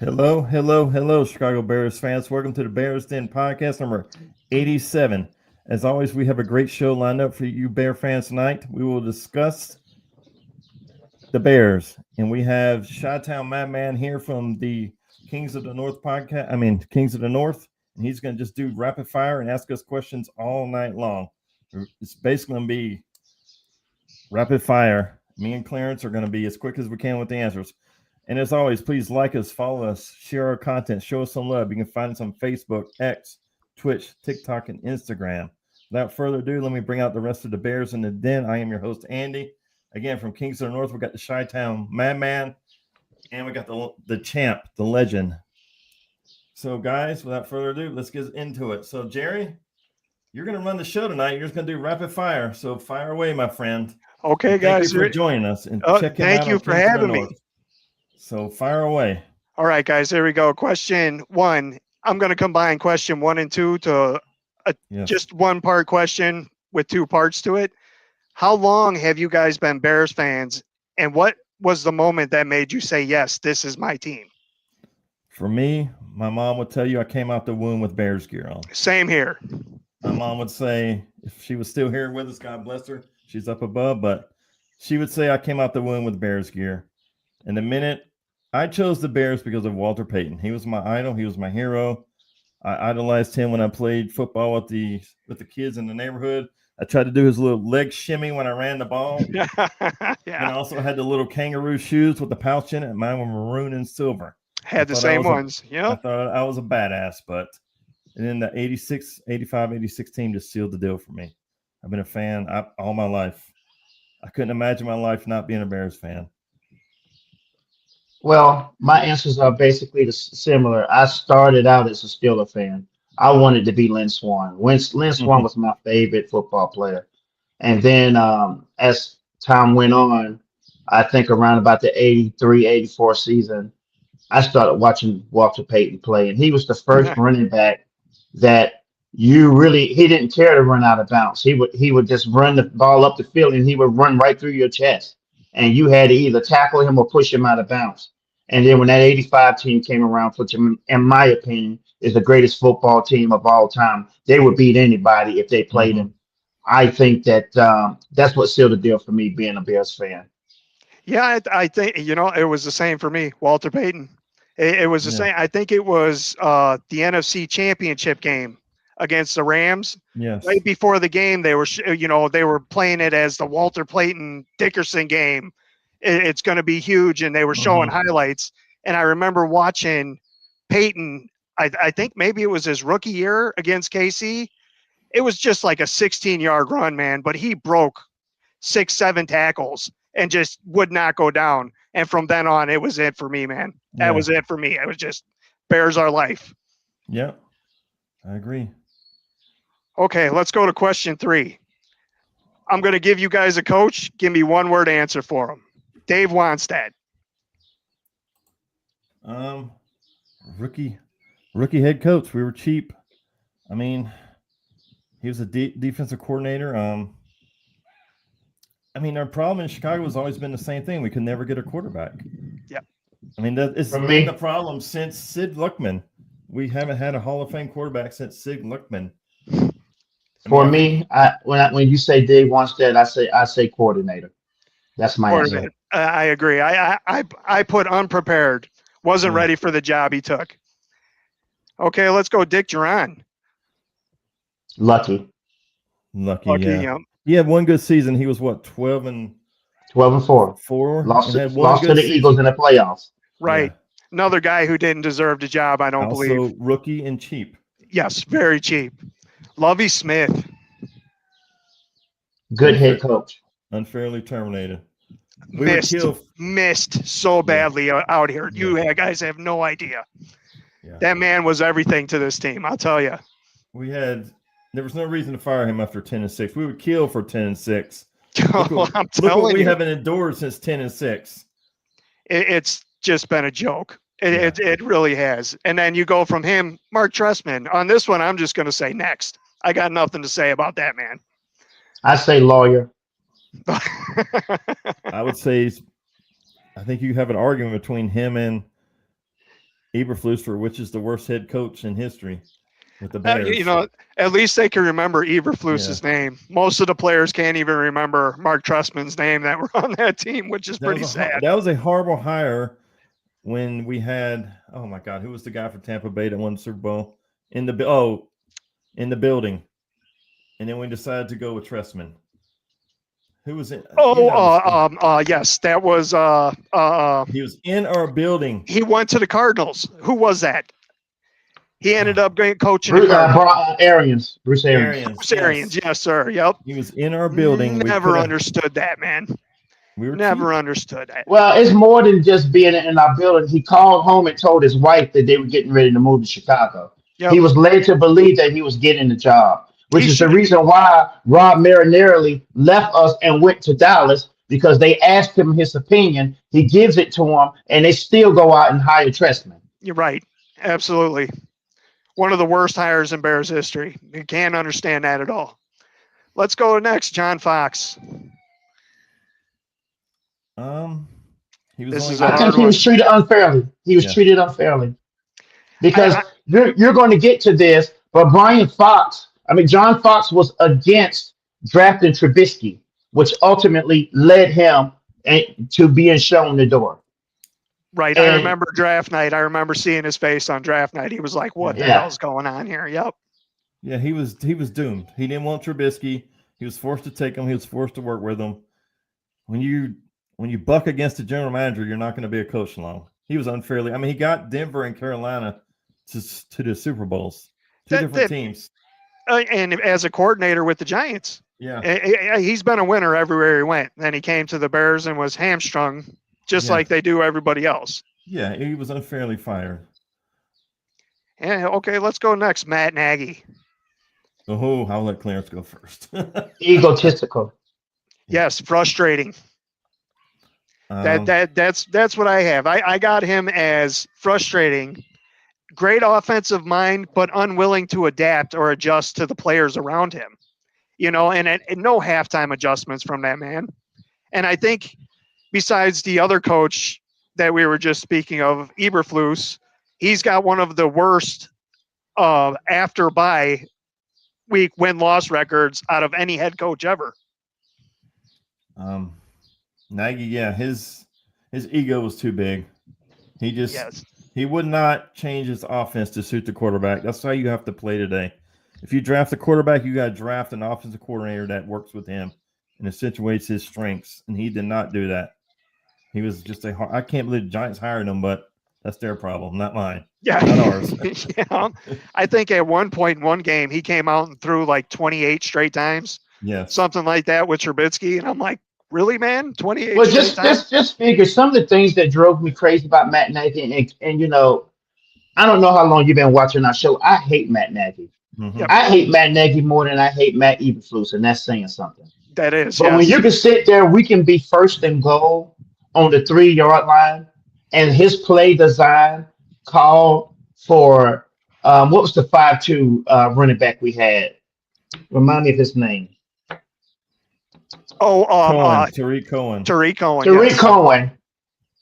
Hello, hello, hello, Chicago Bears fans. Welcome to the Bears Den podcast number 87. As always, we have a great show lined up for you Bear fans tonight. We will discuss the Bears, and we have Chi-Town Madman here from the Kings of the North podcast. Kings of the North, and he's going to just do rapid fire and ask us questions all night long. It's basically going to be rapid fire. Me and Clarence are going to be as quick as we can with the answers. And as always, please like us, follow us, share our content, show us some love. You can find us on Facebook, X, Twitch, TikTok, and Instagram. Without further ado, let me bring out the rest of the Bears in the Den. I am your host, Andy. Again, from Kings of the North, we got the Chi-Town Madman, and we got the champ, the legend. So, guys, without further ado, let's get into it. So, Jerry, you're going to run the show tonight. You're just going to do rapid fire. So, fire away, my friend. Okay, and guys. Thank you for joining us. And check him out. Thank you for having me. So fire away. All right, guys, here we go. Question 1. I'm going to combine question 1 and 2 to just one part question with 2 parts to it. How long have you guys been Bears fans, and what was the moment that made you say, yes, this is my team? For me, my mom would tell you I came out the womb with Bears gear on. Same here. My mom would say, if she was still here with us, God bless her, she's up above, but she would say I came out the womb with Bears gear. And the minute I chose the Bears because of Walter Payton. He was my idol. He was my hero. I idolized him when I played football with the kids in the neighborhood. I tried to do his little leg shimmy when I ran the ball. Yeah. And I also had the little kangaroo shoes with the pouch in it. Mine were maroon and silver. Had the same ones. Yeah. I thought I was a badass, and then the 85, 86 team just sealed the deal for me. I've been a fan all my life. I couldn't imagine my life not being a Bears fan. Well, my answers are basically similar. I started out as a Steeler fan. I wanted to be Lynn Swann. Lynn Swann was my favorite football player. And then as time went on, I think around about the 83, 84 season, I started watching Walter Payton play. And he was the first running back that he didn't care to run out of bounds. He would just run the ball up the field and he would run right through your chest. And you had to either tackle him or push him out of bounds. And then when that 85 team came around, which in my opinion is the greatest football team of all time, they would beat anybody if they played him. I think that that's what sealed the deal for me being a Bears fan. Yeah, I think, it was the same for me, Walter Payton. It was the same. I think it was the NFC Championship game against the Rams. Yes. Right before the game, they were playing it as the Walter Payton Dickerson game. It's going to be huge, and they were showing highlights. And I remember watching Payton. I think maybe it was his rookie year against KC. It was just like a 16-yard run, man. But he broke 6-7 tackles and just would not go down. And from then on, it was it for me, man. That was it for me. It was just Bears are life. Yep, I agree. Okay, let's go to question 3. I'm going to give you guys a coach. Give me one-word answer for him. Dave Wannstedt. Rookie head coach. We were cheap. I mean, he was a defensive coordinator. Our problem in Chicago has always been the same thing. We could never get a quarterback. Yep. It's been the problem since Sid Luckman. We haven't had a Hall of Fame quarterback since Sid Luckman. For me, when you say Dave Wannstedt, I say coordinator. That's my answer. I agree. I put unprepared. Wasn't ready for the job he took. Okay, let's go Dick Jauron. Lucky. Yeah. He had one good season. He was what, 12 and 4. Lost to the Eagles in the playoffs. Right. Yeah. Another guy who didn't deserve the job, I don't believe. Also rookie and cheap. Yes, very cheap. Lovie Smith. Good head coach. Unfairly terminated. Missed so badly out here. You guys have no idea. Yeah. That man was everything to this team, I'll tell you. There was no reason to fire him after 10-6. We would kill for 10-6. I'm look telling what we you. haven't endured since 10-6. It's just been a joke. It really has. And then you go from him, Mark Trestman. On this one, I'm just going to say next. I got nothing to say about that man. I say lawyer. I would say, I think you have an argument between him and Eberflus, which is the worst head coach in history with the Bears. You know, at least they can remember Eberflus's name. Most of the players can't even remember Mark Trestman's name that were on that team, which is pretty sad. That was a horrible hire when we had, oh my God, who was the guy for Tampa Bay that won the Super Bowl? In the building. And then we decided to go with Trestman. Who was it? Yes, that was he was in our building. He went to the Cardinals. Who was that? He ended up coaching Bruce Arians. Bruce Arians, yes, sir. Yep. He was in our building. Never understood that, man. We were never understood that. Well, it's more than just being in our building. He called home and told his wife that they were getting ready to move to Chicago. Yep. He was led to believe that he was getting the job, which is the reason why Rob Marinelli left us and went to Dallas, because they asked him his opinion. He gives it to them, and they still go out and hire Trestman. You're right. Absolutely. One of the worst hires in Bears history. You can't understand that at all. Let's go next, John Fox. I think he was treated unfairly. Treated unfairly. Because you're going to get to this, but John Fox was against drafting Trubisky, which ultimately led him to being shown the door. Right. I remember draft night. I remember seeing his face on draft night. He was like, what the hell's going on here? Yep. Yeah, he was doomed. He didn't want Trubisky. He was forced to take him. He was forced to work with him. When you buck against the general manager, you're not going to be a coach long. He was unfairly. I mean, he got Denver and Carolina to the Super Bowls. Two different teams. And as a coordinator with the Giants. Yeah. He's been a winner everywhere he went. Then he came to the Bears and was hamstrung, just like they do everybody else. Yeah, he was unfairly fired. Yeah, okay, let's go next. Matt Nagy. Oh, I'll let Clarence go first. Egotistical. Yes, frustrating. That's what I have. I got him as frustrating. Great offensive mind, but unwilling to adapt or adjust to the players around him. You know, and no halftime adjustments from that man. And I think besides the other coach that we were just speaking of, Eberflus, he's got one of the worst after bye week win-loss records out of any head coach ever. Nagy, his ego was too big. He would not change his offense to suit the quarterback. That's how you have to play today. If you draft a quarterback, you got to draft an offensive coordinator that works with him and accentuates his strengths. And he did not do that. He was just I can't believe the Giants hired him, but that's their problem, not mine. Yeah. Not ours. I think at one point in one game, he came out and threw like 28 straight times. Yeah. Something like that with Trubisky. And I'm like, really, man? 28 Well, just figure some of the things that drove me crazy about Matt Nagy. And you know, I don't know how long you've been watching our show. I hate Matt Nagy. Mm-hmm. Yep. I hate Matt Nagy more than I hate Matt Eberflus, and that's saying something. That is. But when you can sit there, we can be first and goal on the 3-yard line, and his play design called for what was the 5-2 running back we had? Remind me of his name. Tariq Cohen. Tariq Cohen. Tariq Cohen.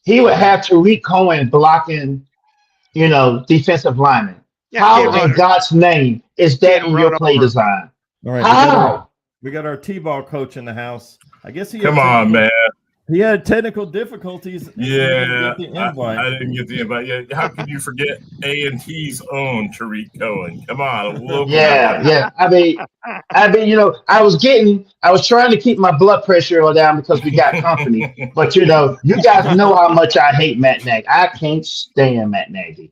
He would have Tariq Cohen blocking, defensive linemen. Yeah, how in God's name is that in your play design? All right. How? We got our T-ball coach in the house. I guess Come on, man. He had technical difficulties. Yeah, I didn't get the invite. Yeah, how could you forget A&T's own Tariq Cohen? Come on, yeah. I mean, I was trying to keep my blood pressure down because we got company. But you guys know how much I hate Matt Nagy. I can't stand Matt Nagy.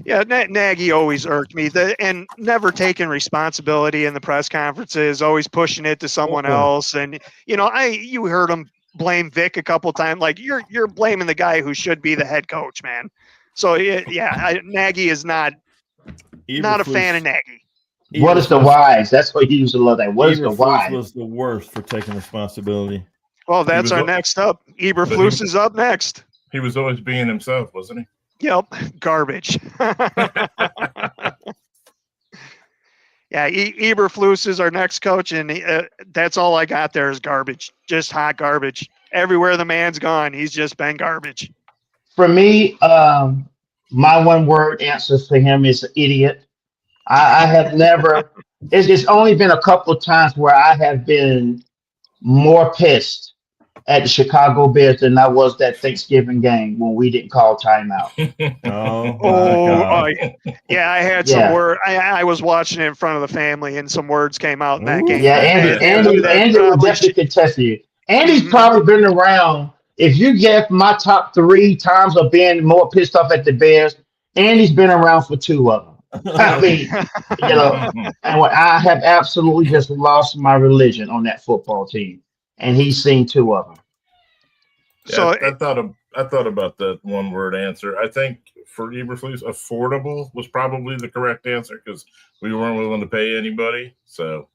Yeah, Nagy always irked me. And never taking responsibility in the press conferences, always pushing it to someone else. And you heard him blame Vic a couple times. Like you're blaming the guy who should be the head coach, man. So Nagy is not a fan of Nagy. What is the whys? That's what he used to love. That what is the why? Was the worst for taking responsibility. Well, that's our next up. Eberflus is up next. He was always being himself, wasn't he? Yep, garbage. Yeah, Eberflus is our next coach, and that's all I got there is garbage, just hot garbage. Everywhere the man's gone, he's just been garbage. For me, My one word answer for him is idiot. I have never. It's only been a couple of times where I have been more pissed at the Chicago Bears than I was that Thanksgiving game when we didn't call timeout. Oh my Oh, God. yeah, I had some Yeah. word. I was watching it in front of the family, and some words came out in that Ooh. game. Yeah, Andy That will probably definitely contest you. Andy's Mhm. probably been around. If you get my top 3 times of being more pissed off at the Bears, Andy's been around for 2 of them. I mean, you know, and what I have absolutely just lost my religion on that football team, and he's seen 2 of them. So I thought about that one word answer. I think for Eberflus, affordable was probably the correct answer because we weren't willing to pay anybody. So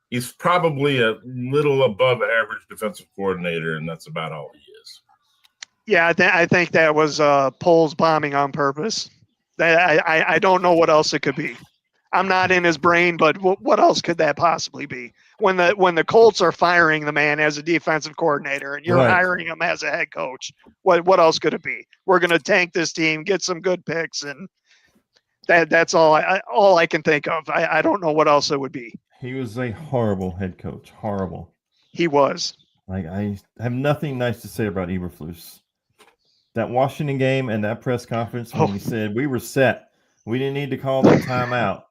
he's probably a little above average defensive coordinator, and that's about all he is. yeah, I think that was Poles bombing on purpose. I don't know what else it could be. I'm not in his brain, but what else could that possibly be? When the Colts are firing the man as a defensive coordinator and you're Right. hiring him as a head coach, what else could it be? We're going to tank this team, get some good picks, and that's all I can think of. I don't know what else it would be. He was a horrible head coach. Horrible. He was. Like, I have nothing nice to say about Eberflus. That Washington game and that press conference when he said we were set. We didn't need to call that timeout.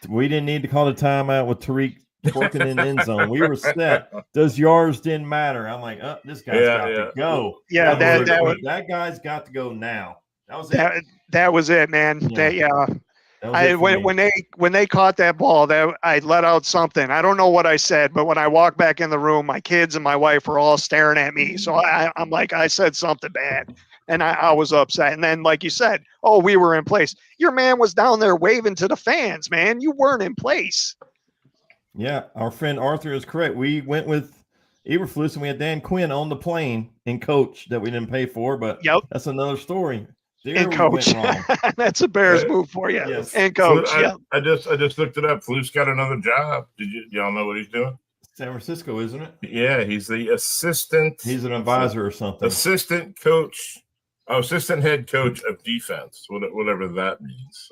We didn't need to call the timeout with Tariq working in the end zone. We were set. Those yards didn't matter. I'm like, oh, this guy's got to go. Yeah, that guy's got to go now. That was it. That was it, man. Yeah. That was it for me. When they caught that ball, that I let out something. I don't know what I said, but when I walked back in the room, my kids and my wife were all staring at me. So I'm like, I said something bad. And I was upset. And then, like you said, oh, we were in place. Your man was down there waving to the fans, man. You weren't in place. Yeah, our friend Arthur is correct. We went with Eberflus and we had Dan Quinn on the plane and coach that we didn't pay for, but that's another story. And coach. That's a Bears move for you. Yes. And coach. I just looked it up. Flus got another job. Y'all know what he's doing? San Francisco, isn't it? Yeah, he's the assistant. He's an advisor or something. Assistant head coach of defense, whatever that means.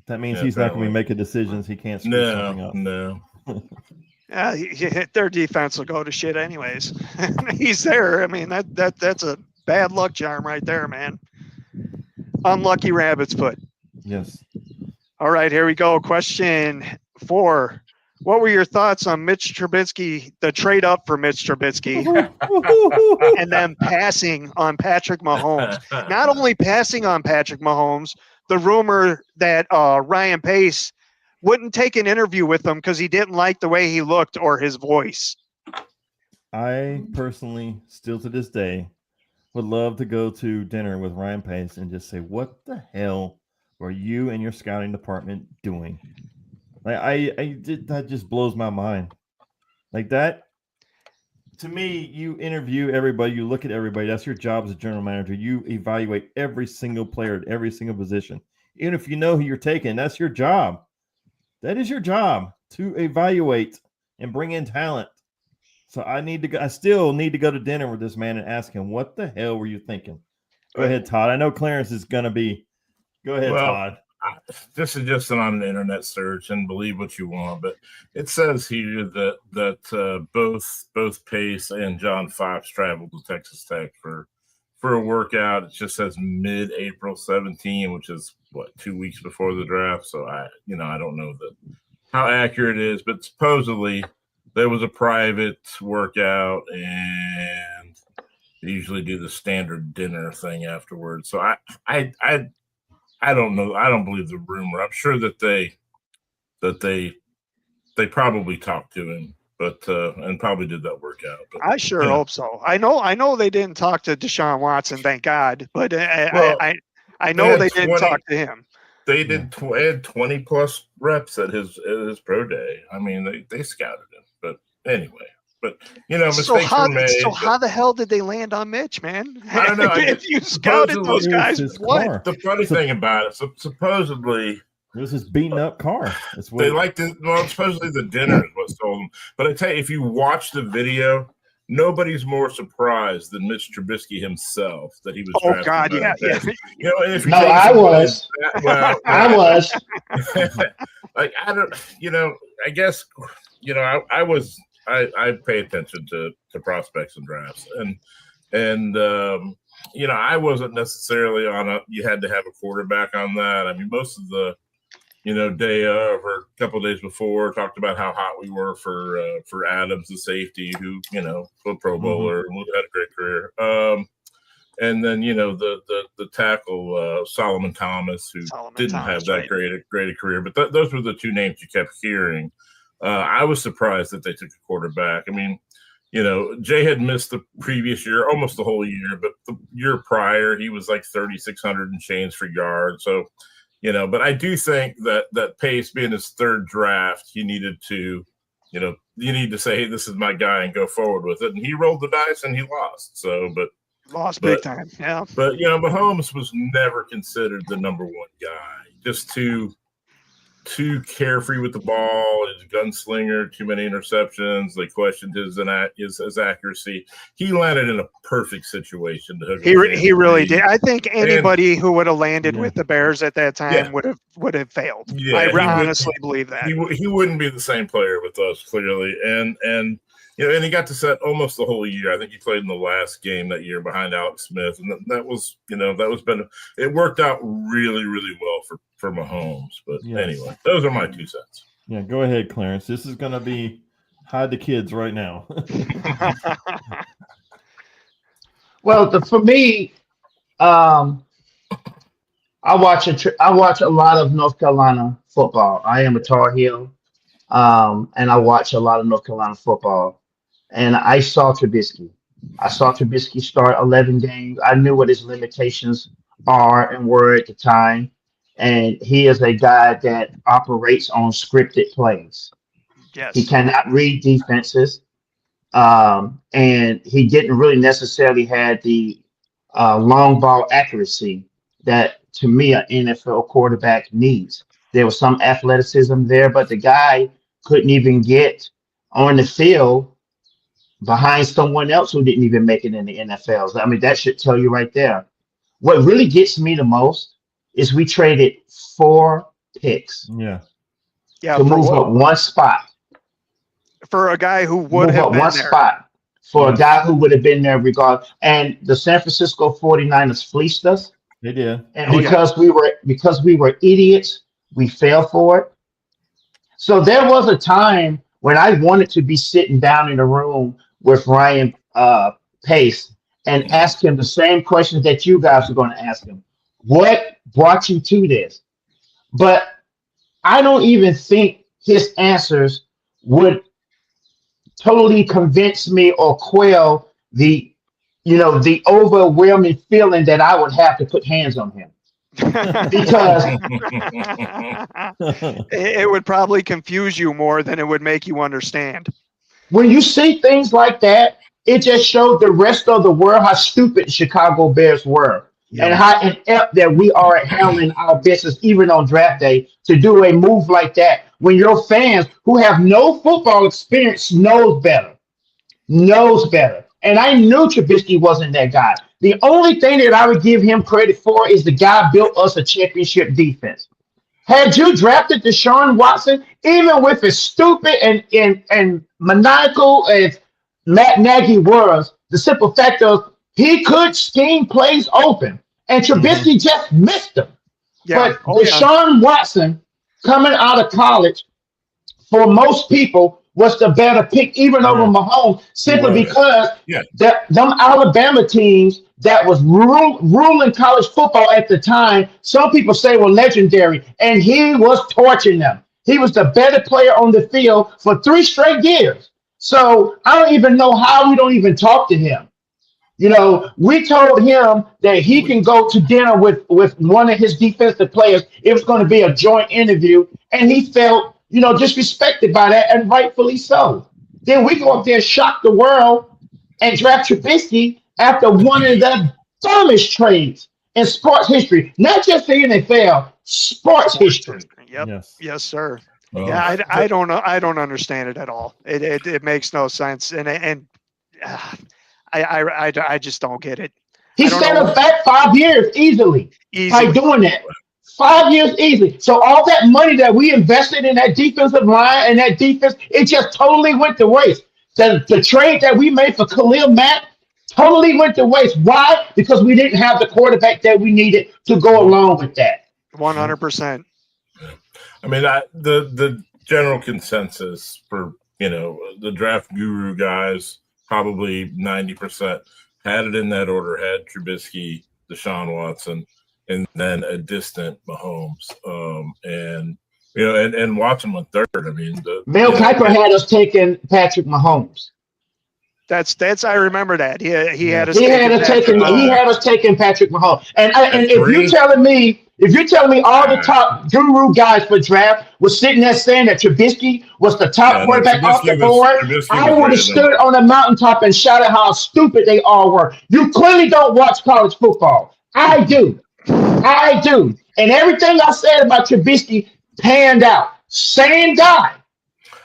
That means he's not going to be making decisions. He can't screw something up. No. Their defense will go to shit anyways. He's there. I mean, that's a bad luck charm right there, man. Unlucky rabbit's foot. Yes. All right, here we go. Question 4. What were your thoughts on Mitch Trubisky, the trade up for Mitch Trubisky, and then passing on Patrick Mahomes? Not only passing on Patrick Mahomes, the rumor that Ryan Pace wouldn't take an interview with him because he didn't like the way he looked or his voice. I personally, still to this day, would love to go to dinner with Ryan Pace and just say, what the hell were you and your scouting department doing? Like that just blows my mind. Like that, to me, you interview everybody, you look at everybody. That's your job as a general manager. You evaluate every single player at every single position. Even if you know who you're taking, that's your job. That is your job, to evaluate and bring in talent. So I still need to go to dinner with this man and ask him, what the hell were you thinking? Go ahead, Todd. I know Clarence is going to be. Go ahead, Todd. This is just an internet search, and believe what you want, but it says here that both Pace and John Fox traveled to Texas Tech for a workout. It just says mid-April 17, which is 2 weeks before the draft. So I don't know how accurate it is, but supposedly there was a private workout, and they usually do the standard dinner thing afterwards. So I don't know. I don't believe the rumor. I'm sure that they probably talked to him, but and probably did that workout. But I sure hope so. I know they didn't talk to Deshaun Watson, thank God, but I know they didn't talk to him. They did had 20 plus reps at his pro day. I mean, they scouted him, but anyway. But mistakes were made. So how the hell did they land on Mitch, man? I don't know. If you scouted those guys, what? The funny thing about it, supposedly it was his beaten up car. They liked it. Well, supposedly the dinner is what sold them. But I tell you, if you watch the video, nobody's more surprised than Mitch Trubisky himself that he was. Oh drafted God, by yeah, the yeah. Bears. You know, and if you No, take I somebody was. well, I was. like I don't, you know, I guess, you know, I pay attention to prospects and drafts, and you know, I wasn't necessarily on you had to have a quarterback on that. I mean, most of the, you know, day of or a couple of days before talked about how hot we were for Adams, the safety, who, you know, a Pro Bowler, had a great career. And then, you know, the tackle Solomon Thomas, who didn't have that great a career, but those were the two names you kept hearing. I was surprised that they took a quarterback. I mean, you know, Jay had missed the previous year, almost the whole year, but the year prior he was like 3,600 and change for yards. So, you know, but I do think that Pace being his third draft, he needed to, you know, you need to say, hey, this is my guy and go forward with it. And he rolled the dice and he lost. So, lost big time. Yeah. But, you know, Mahomes was never considered the number one guy. Just too carefree with the ball, his gunslinger, too many interceptions. They questioned his accuracy. He landed in a perfect situation to hook. He really did. I think anybody who would have landed with the Bears at that time would have failed. Yeah, I honestly believe that. He wouldn't be the same player with us, clearly. And you know, and he got to set almost the whole year. I think he played in the last game that year behind Alex Smith, and that was, you know, it worked out really, really well for Mahomes. But anyway, those are my 2 cents. Yeah, go ahead, Clarence. This is going to be hide the kids right now. Well, for me, I watch a lot of North Carolina football. I am a Tar Heel, and I watch a lot of North Carolina football. And I saw Trubisky. I saw Trubisky start 11 games. I knew what his limitations are and were at the time. And he is a guy that operates on scripted plays. Yes. He cannot read defenses. And he didn't really necessarily have the long ball accuracy that, to me, an NFL quarterback needs. There was some athleticism there, but the guy couldn't even get on the field behind someone else who didn't even make it in the NFL. I mean, that should tell you right there. What really gets me the most is we traded 4 picks to move up one spot. For a guy who would have been one there. Spot for a guy who would have been there regardless. And the San Francisco 49ers fleeced us. They did. And because we were idiots, we fell for it. So there was a time when I wanted to be sitting down in a room with Ryan Pace and ask him the same questions that you guys are going to ask him. What brought you to this? But I don't even think his answers would totally convince me or quell the overwhelming feeling that I would have to put hands on him. Because it would probably confuse you more than it would make you understand. When you see things like that, it just showed the rest of the world how stupid Chicago Bears were and how inept that we are at handling our business, even on draft day, to do a move like that when your fans who have no football experience knows better. And I knew Trubisky wasn't that guy. The only thing that I would give him credit for is the guy built us a championship defense. Had you drafted Deshaun Watson, even with as stupid and maniacal as Matt Nagy was, the simple fact of he could scheme plays open, and Trubisky just missed them. But Deshaun Watson, coming out of college, for most people, was the better pick, even over Mahomes, simply because them Alabama teams that was ruling college football at the time, some people say were legendary, and he was torching them. He was the better player on the field for 3 straight years. So I don't even know how we don't even talk to him. You know, we told him that he can go to dinner with one of his defensive players. It was going to be a joint interview, and he felt, disrespected by that, and rightfully so. Then we go up there and shock the world and draft Trubisky after one of the dumbest trades in sports history, not just the NFL, sports history. Yep. Yes, sir. I don't know. I don't understand it at all. It makes no sense. And I just don't get it. He I don't set know. us back 5 years easily by Easily. doing that. 5 years easily. So all that money that we invested in that defensive line and that defense, it just totally went to waste. The trade that we made for Khalil Mack totally went to waste. Why? Because we didn't have the quarterback that we needed to go along with that. 100%. I mean, the general consensus for the draft guru guys, probably 90% had it in that order. Had Trubisky, Deshaun Watson, and then a distant Mahomes. And Watson went third. I mean, Mel Kiper had us taking Patrick Mahomes. That's I remember that. He had us He had us taking Patrick Mahomes. And if you're telling me all the top guru guys for draft was sitting there saying that Trubisky was the top quarterback off the board, I would have stood on a mountaintop and shouted how stupid they all were. You clearly don't watch college football. I do. And everything I said about Trubisky panned out. Same guy.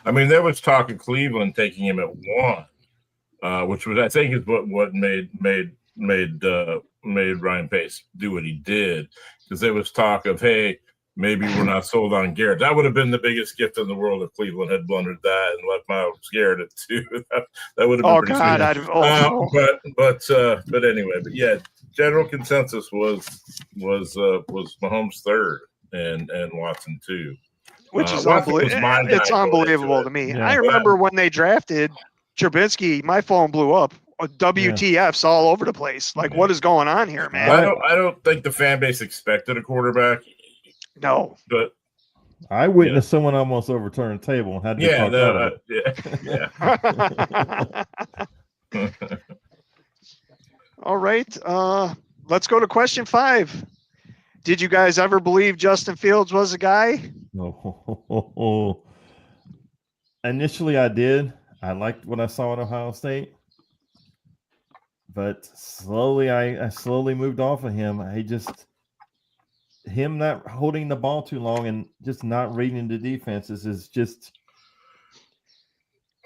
I mean, there was talk of Cleveland taking him at 1, which was, I think, is what made Ryan Pace do what he did, because there was talk of, hey, maybe we're not sold on Garrett. That would have been the biggest gift in the world if Cleveland had blundered that and left Myles Garrett at 2. That would have been but anyway, but yeah, general consensus was Mahomes third and Watson 2. Which is unbelievable. It's unbelievable to me. Yeah. I remember when they drafted Trubisky, my phone blew up. WTFs all over the place. Like, what is going on here, man? I don't think the fan base expected a quarterback. No, but I witnessed someone almost overturn a table and had to All right, let's go to question 5. Did you guys ever believe Justin Fields was a guy? No. Initially, I did. I liked what I saw at Ohio State, but slowly, I slowly moved off of him. Him not holding the ball too long and just not reading the defenses is just.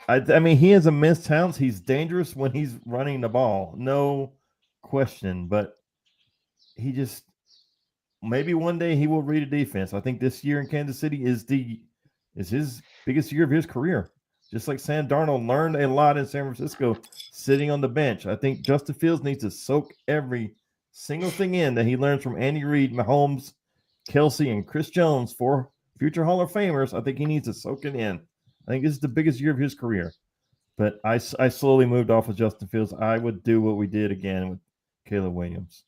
I mean, he has immense talents. He's dangerous when he's running the ball, no question. But he just maybe one day he will read a defense. I think this year in Kansas City is his biggest year of his career. Just like Sam Darnold learned a lot in San Francisco, sitting on the bench. I think Justin Fields needs to soak every single thing in that he learns from Andy Reid, Mahomes, Kelsey, and Chris Jones, 4 future Hall of Famers. I think he needs to soak it in. I think this is the biggest year of his career. But I slowly moved off of Justin Fields. I would do what we did again with Caleb Williams.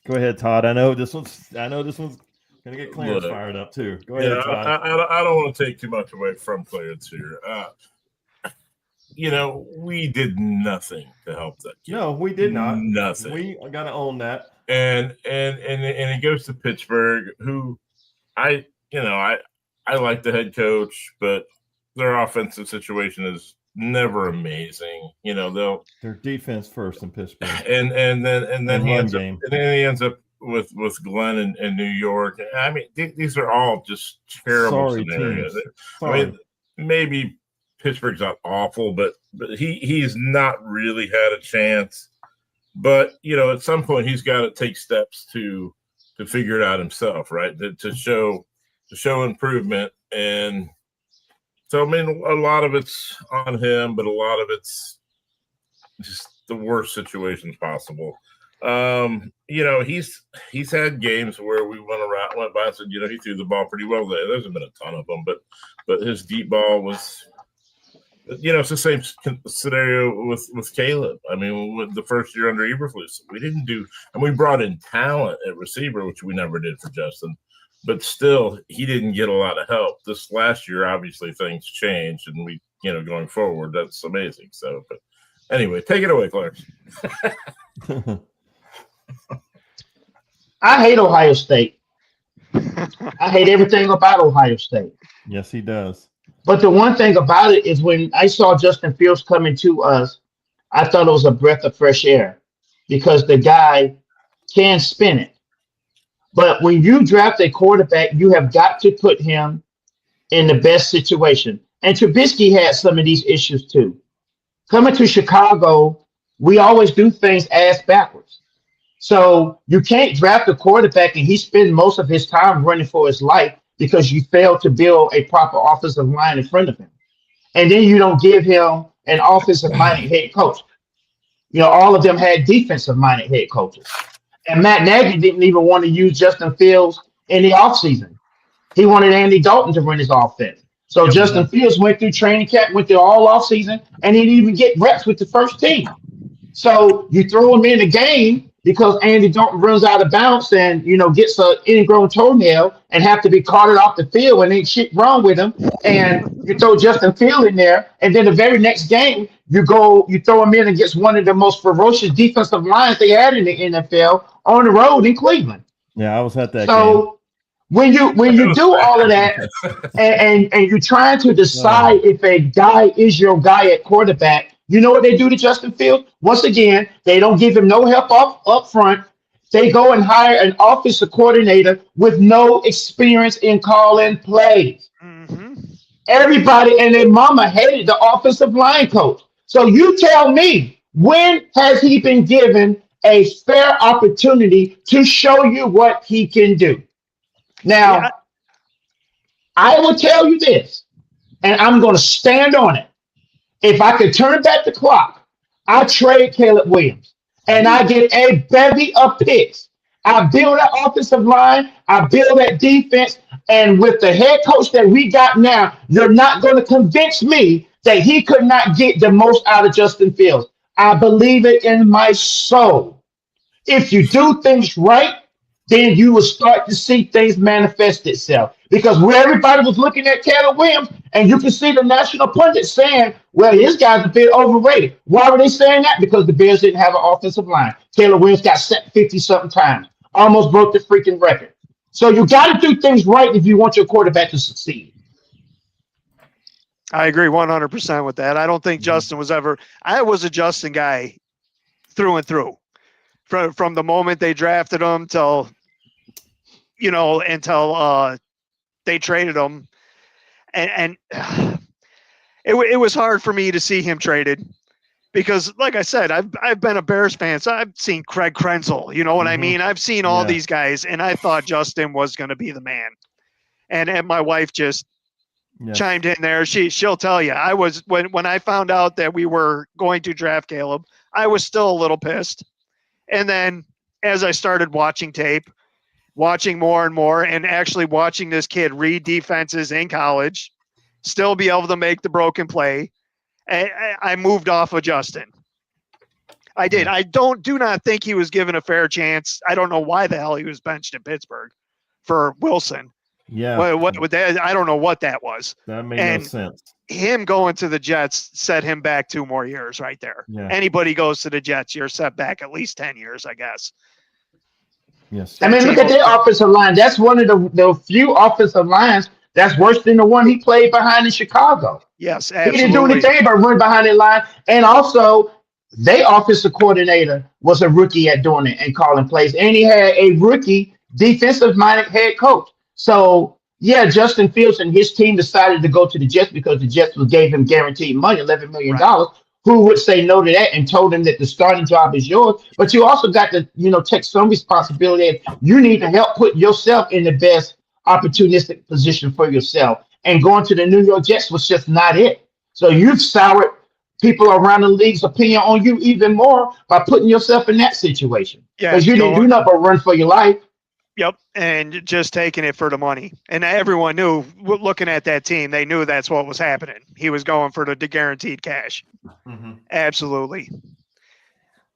Go ahead, Todd. I know this one's gonna get Clarence fired up too. Go ahead, Todd. I don't want to take too much away from Clarence here. We did nothing to help that kid. No, we did not. Nothing. We got to own that. And he goes to Pittsburgh, who I like the head coach, but their offensive situation is never amazing. Their defense first in Pittsburgh, and then he ends up with Glenn in New York. I mean, these are all just terrible scenarios. I mean, maybe Pittsburgh's not awful, but he's not really had a chance. But at some point he's got to take steps to figure it out himself, right? To show improvement. And so I mean, a lot of it's on him, but a lot of it's just the worst situations possible. He's had games where we went by and said, he threw the ball pretty well there. There's been a ton of them, but his deep ball was, it's the same scenario with Caleb. I mean, with the first year under Eberflus, we didn't do, and we brought in talent at receiver, which we never did for Justin, but still he didn't get a lot of help. This last year, obviously things changed, and we, going forward, that's amazing. So, but anyway, take it away, Clarence. I hate Ohio State. I hate everything about Ohio State. Yes, he does. But the one thing about it is when I saw Justin Fields coming to us, I thought it was a breath of fresh air because the guy can spin it. But when you draft a quarterback, you have got to put him in the best situation. And Trubisky had some of these issues too. coming to Chicago, we always do things ass backwards. So you can't draft a quarterback and he spends most of his time running for his life because you failed to build a proper offensive line in front of him. And then you don't give him an offensive minded head coach. You know, all of them had defensive minded head coaches. And Matt Nagy didn't even want to use Justin Fields in the offseason. He wanted Andy Dalton to run his offense. So Justin Fields went through training camp, went through all offseason, and he didn't even get reps with the first team. So you throw him in the game because Andy Dalton runs out of bounds and, you know, gets an ingrown toenail and have to be carted off the field and ain't shit wrong with him. And you throw Justin Field in there, and then the very next game, you throw him in against one of the most ferocious defensive lines they had in the NFL on the road in Cleveland. Yeah, I was at that game. So when you do all of that and you're trying to decide if a guy is your guy at quarterback, you know what they do to Justin Fields? Once again, they don't give him no help up front. They go and hire an offensive coordinator with no experience in calling plays. Mm-hmm. Everybody and their mama hated the offensive line coach. So you tell me, when has he been given a fair opportunity to show you what he can do? Now, Yeah. I will tell you this, and I'm going to stand on it. If I could turn back the clock, I trade Caleb Williams, and I get a bevy of picks. I build that offensive line. I build that defense. And with the head coach that we got now, you're not going to convince me that he could not get the most out of Justin Fields. I believe it in my soul. If you do things right, then you will start to see things manifest itself. Because where everybody was looking at Caleb Williams, and you can see the national pundits saying, well, his guy's a bit overrated. Why were they saying that? Because the Bears didn't have an offensive line. Caleb Williams got set 50-something times, almost broke the freaking record. So you got to do things right if you want your quarterback to succeed. I agree 100% with that. I don't think Justin was ever – I was a Justin guy through and through. From the moment they drafted him till they traded him. And it was hard for me to see him traded because, like I said, I've been a Bears fan, so I've seen Craig Krenzel, you know what I mean? I've seen all these guys, and I thought Justin was going to be the man. And my wife just chimed in there. She'll tell you, I was when I found out that we were going to draft Caleb, I was still a little pissed. And then as I started watching tape, watching more and more, and actually watching this kid read defenses in college, still be able to make the broken play, I moved off of Justin. I did. I do not think he was given a fair chance. I don't know why the hell he was benched in Pittsburgh for Wilson. Yeah. What I don't know what that was. That made no sense. Him going to the Jets set him back 2 more years right there. Yeah. Anybody goes to the Jets, you're set back at least 10 years, I guess. Yes. I mean, look at their offensive line. That's one of the few offensive lines that's worse than the one he played behind in Chicago. Yes, absolutely. He didn't do anything but run behind the line. And also, their offensive coordinator was a rookie at doing it and calling plays. And he had a rookie defensive-minded head coach. So, yeah, Justin Fields and his team decided to go to the Jets because the Jets gave him guaranteed money, $11 million. Right. Who would say no to that and told him that the starting job is yours? But you also got to, take some responsibility. You need to help put yourself in the best opportunistic position for yourself. And going to the New York Jets was just not it. So you've soured people around the league's opinion on you even more by putting yourself in that situation. Yeah, because you didn't do nothing but run for your life. Yep, and just taking it for the money. And everyone knew, looking at that team, they knew that's what was happening. He was going for the guaranteed cash. Mm-hmm. Absolutely.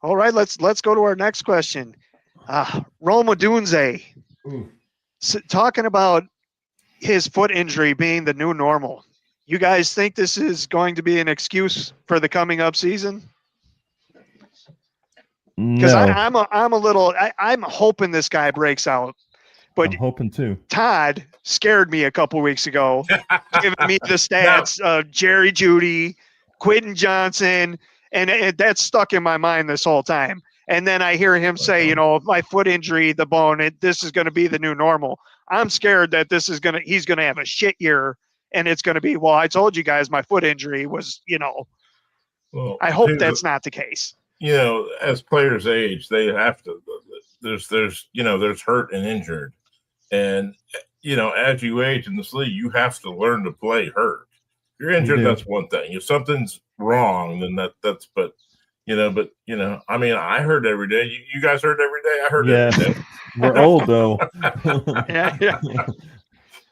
All right, let's go to our next question. Rome Odunze, talking about his foot injury being the new normal. You guys think this is going to be an excuse for the coming up season? Because No. I'm hoping this guy breaks out, but I'm hoping too. Todd scared me a couple weeks ago, giving me the stats of Jerry Jeudy, Quentin Johnson, and that's stuck in my mind this whole time. And then I hear him say, my foot injury, the bone, this is going to be the new normal. I'm scared that he's going to have a shit year, and it's going to be, well, I told you guys my foot injury was, Well, I hope here's that's not the case. you know, as players age, they have to. There's there's hurt and injured, and as you age in this league, you have to learn to play hurt. If you're injured, do. that's one thing. If something's wrong, then that's I mean, I hurt every day. You guys hurt every day. I hurt every day. We're old though. Yeah.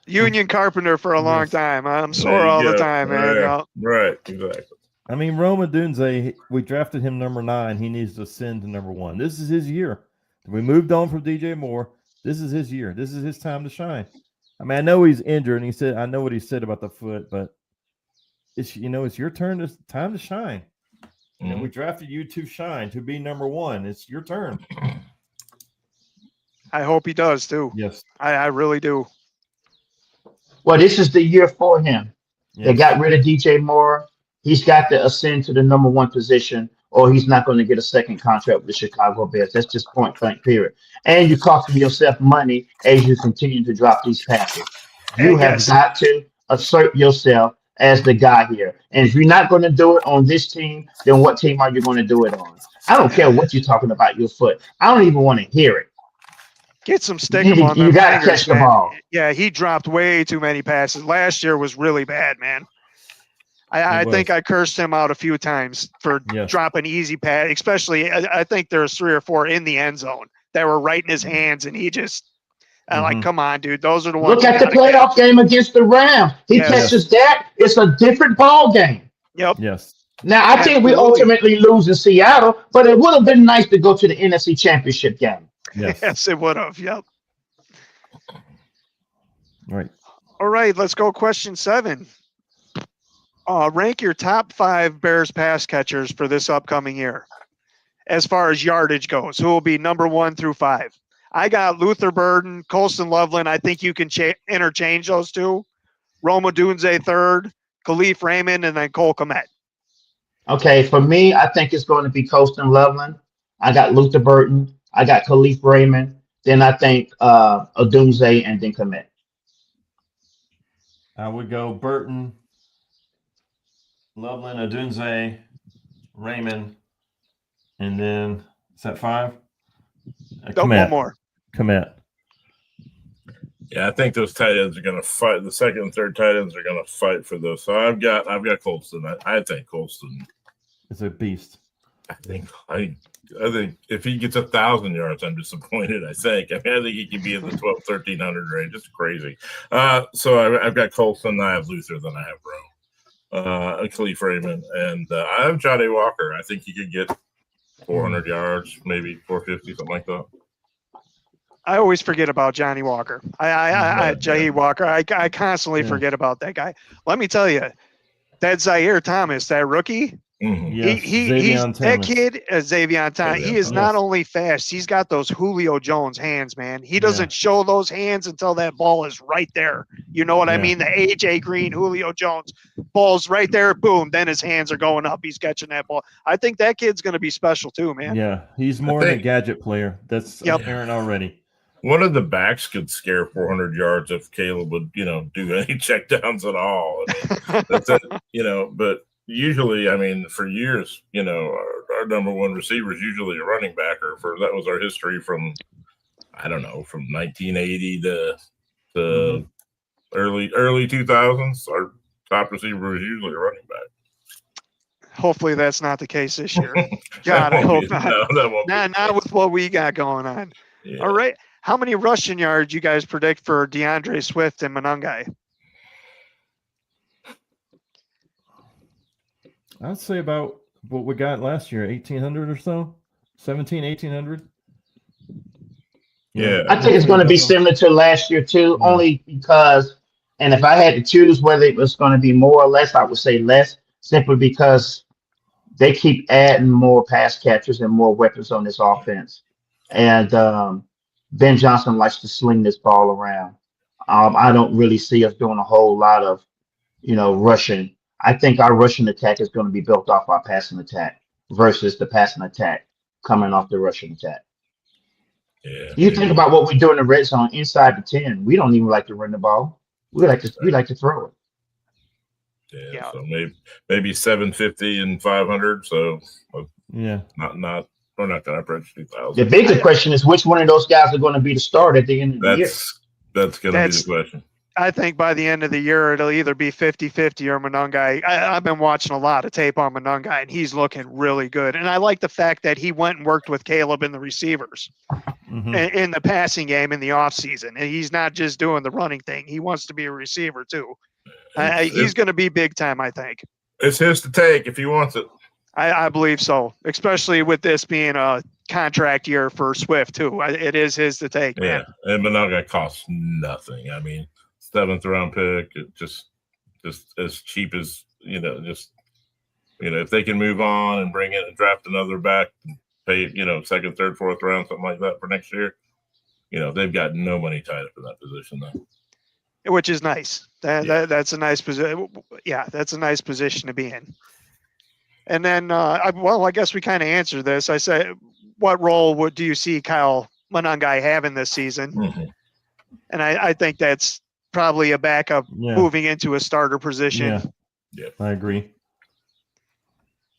Union carpenter for a long Yes. time. I'm There sore you all the go. time, man. Yeah, right, exactly. I mean, Roma Dunze, we drafted him number 9. He needs to ascend to number 1. This is his year. We moved on from DJ Moore. This is his year. This is his time to shine. I mean, I know he's injured, and I know what he said about the foot, but it's your turn. It's time to shine. We drafted you to shine, to be number 1. It's your turn. I hope he does too. Yes. I really do. Well, this is the year for him. They got rid of DJ Moore. He's got to ascend to the number 1 position, or he's not going to get a second contract with the Chicago Bears. That's just point blank, period. And you're costing yourself money as you continue to drop these passes. You have got to assert yourself as the guy here. And if you're not going to do it on this team, then what team are you going to do it on? I don't care what you're talking about your foot. I don't even want to hear it. Get some stickum on You them got to fingers, catch the man. ball. Yeah, he dropped way too many passes. Last year was really bad, man. I think I cursed him out a few times for dropping easy pass, especially I think there's 3 or 4 in the end zone that were right in his hands, and he just like, come on, dude. Those are the ones. Look at the playoff game against the Rams. He catches that. It's a different ball game. Yep. Yes. Now, I think we ultimately lose in Seattle, but it would have been nice to go to the NFC Championship game. Yes. It would have. Yep. Right. All right, let's go. Question 7. Rank your top 5 Bears pass catchers for this upcoming year, as far as yardage goes. Who will be number 1 through 5? I got Luther Burden, Colston Loveland. I think you can interchange those two. Roma Dunze 3rd, Khalif Raymond, and then Cole Kmet. Okay, for me, I think it's going to be Colston Loveland. I got Luther Burton. I got Khalif Raymond. Then I think Odunze and then Kmet. I would go Burton, Loveland, Odunze, Raymond, and then is that 5? One more. Kmet. Yeah, I think those tight ends are going to fight. The second and third tight ends are going to fight for those. So I've got Colston. I think Colston is a beast. I think if he gets 1,000 yards, I'm disappointed. I think he could be in the 1,300 range. It's crazy. So I've got Colston. I have Luther. Then I have Rome, Khalif Raymond, and I have Johnny Walker. I think he could get 400 yards, maybe 450, something like that. I always forget about Johnny Walker. Jahi Walker. I constantly forget about that guy. Let me tell you, that Zaire Thomas, that rookie. Mm-hmm. Yes. That kid, Xavier Thomas. He is not only fast; he's got those Julio Jones hands, man. He doesn't show those hands until that ball is right there. You know what I mean? The AJ Green, Julio Jones, ball's right there. Boom! Then his hands are going up. He's catching that ball. I think that kid's going to be special too, man. Yeah, he's more than a gadget player. That's apparent already. One of the backs could scare 400 yards if Caleb would, do any checkdowns at all. I mean, that's it, but usually, I mean, for years, our number 1 receiver is usually a running back, that was our history from 1980 to early 2000s. Our top receiver was usually a running back. Hopefully that's not the case this year. God, I hope not. No, that won't be. Not with what we got going on. Yeah. All right. How many rushing yards you guys predict for DeAndre Swift and Monangai? I'd say about what we got last year, 1,800 or so, 1,800. Yeah. I think it's going to be similar to last year too, only because, and if I had to choose whether it was going to be more or less, I would say less, simply because they keep adding more pass catchers and more weapons on this offense. And Ben Johnson likes to sling this ball around. I don't really see us doing a whole lot of, rushing. I think our rushing attack is going to be built off our passing attack versus the passing attack coming off the rushing attack. Yeah. You think about what we do in the red zone inside the 10. We don't even like to run the ball. We like to throw it. Yeah. So maybe 750 and 500. So Yeah. we're not going to approach The 2,000. bigger question is which one of those guys are going to be the start at the end of the year. That's going to be the question. I think by the end of the year, it'll either be 50-50 or Monangai. I've been watching a lot of tape on Monangai, and he's looking really good. And I like the fact that he went and worked with Caleb in the receivers in the passing game in the offseason. And he's not just doing the running thing. He wants to be a receiver, too. He's going to be big time, I think. It's his to take if he wants it. I believe so, especially with this being a contract year for Swift, too. It is his to take, man. Yeah, and Monangai costs nothing. I mean, 7th round pick, just as cheap as, if they can move on and bring it and draft another back and pay, 2nd, 3rd, 4th round, something like that for next year, they've got no money tied up in that position though. Which is nice. That's a nice position. Yeah, that's a nice position to be in. And then, I guess we kind of answered this. I said, what role do you see Kyle Monangai having this season? Mm-hmm. And I think that's probably a backup moving into a starter position. Yeah, I agree.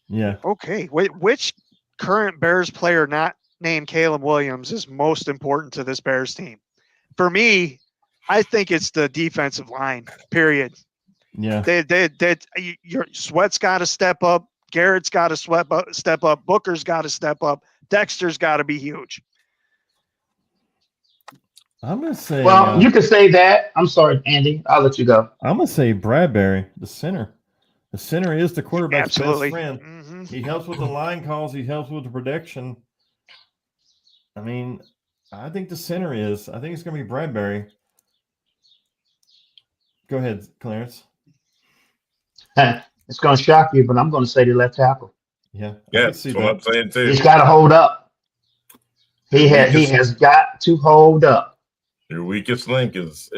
Yeah. Okay. Which current Bears player not named Caleb Williams is most important to this Bears team? For me, I think it's the defensive line, period. Yeah. Your Sweat's got to step up. Garrett's got to step up. Booker's got to step up. Dexter's got to be huge. I'm going to say. Well, you can say that. I'm sorry, Andy. I'll let you go. I'm going to say Bradbury, the center. The center is the quarterback's best friend. Mm-hmm. He helps with the line calls. He helps with the protection. I mean, I think the center is. I think it's going to be Bradbury. Go ahead, Clarence. It's going to shock you, but I'm going to say the left tackle. Yeah, that's what I'm saying too. He's got to hold up. He has got to hold up. Your weakest link is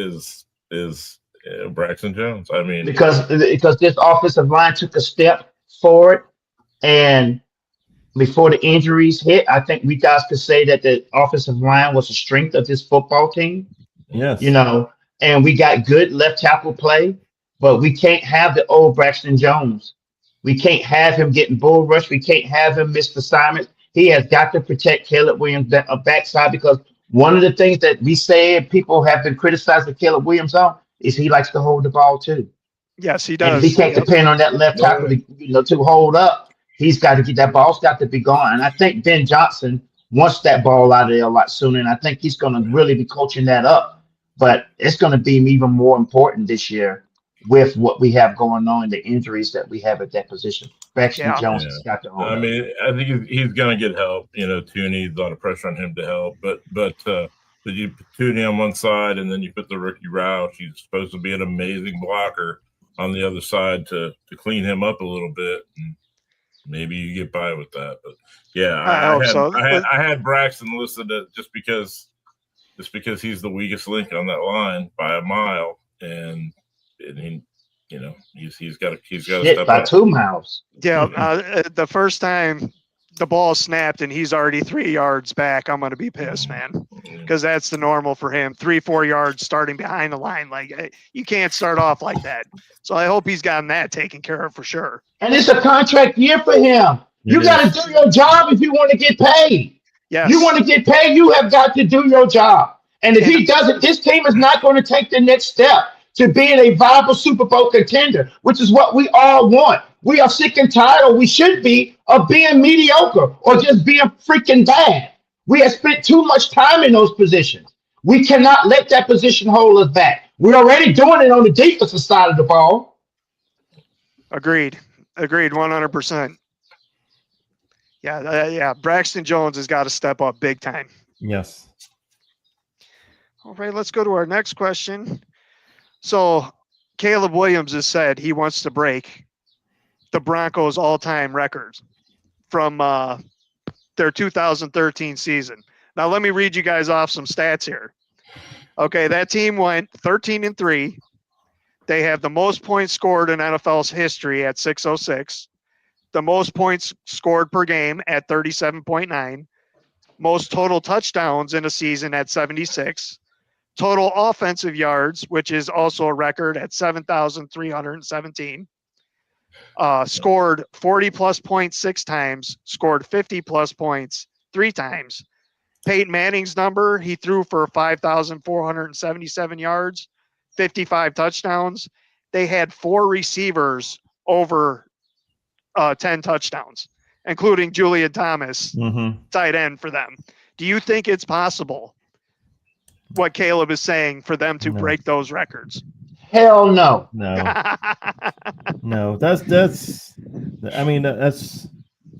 Braxton Jones. I mean, because this offensive line took a step forward, and before the injuries hit, I think we guys could say that the offensive line was the strength of this football team. Yes, and we got good left tackle play, but we can't have the old Braxton Jones. We can't have him getting bull rushed. We can't have him miss assignments. He has got to protect Caleb Williams' backside, because one of the things that we say people have been criticizing Caleb Williams on is he likes to hold the ball too. Yes, he does. And he can't depend on that left tackle to hold up. He's got to get that ball's got to be gone. And I think Ben Johnson wants that ball out of there a lot sooner. And I think he's going to really be coaching that up. But it's going to be even more important this year with what we have going on, the injuries that we have at that position. Braxton Jones has got to hold up. I mean, I think he's going to get help. Tooney, a lot of pressure on him to help. But you put Tooney on one side, and then you put the rookie Roush. He's supposed to be an amazing blocker on the other side to clean him up a little bit. And maybe you get by with that. But yeah, I had Braxton listed just because he's the weakest link on that line by a mile, and he, he's got to step by up. 2 miles. Yeah, the first time the ball snapped and he's already 3 yards back, I'm going to be pissed, man, because that's the normal for him. 3-4 yards starting behind the line, like you can't start off like that. So I hope he's gotten that taken care of for sure. And it's a contract year for him. You got to do your job if you want to get paid. Yes. You want to get paid, you have got to do your job. And if he doesn't, this team is not going to take the next step to being a viable Super Bowl contender, which is what we all want. We are sick and tired, or we should be, of being mediocre or just being freaking bad. We have spent too much time in those positions. We cannot let that position hold us back. We're already doing it on the defensive side of the ball. Agreed, 100%. Yeah. Braxton Jones has got to step up big time. Yes. All right, let's go to our next question. So Caleb Williams has said he wants to break the Broncos' all-time records from their 2013 season. Now, let me read you guys off some stats here. Okay, that team went 13-3. They have the most points scored in NFL's history at 606. The most points scored per game at 37.9. Most total touchdowns in a season at 76. Total offensive yards, which is also a record at 7,317. scored 40-plus points 6 times, scored 50-plus points 3 times. Peyton Manning's number, he threw for 5,477 yards, 55 touchdowns. They had 4 receivers over 10 touchdowns, including Julian Thomas, tight end for them. Do you think it's possible, what Caleb is saying, for them to break those records? Hell no. No. That's. I mean, that's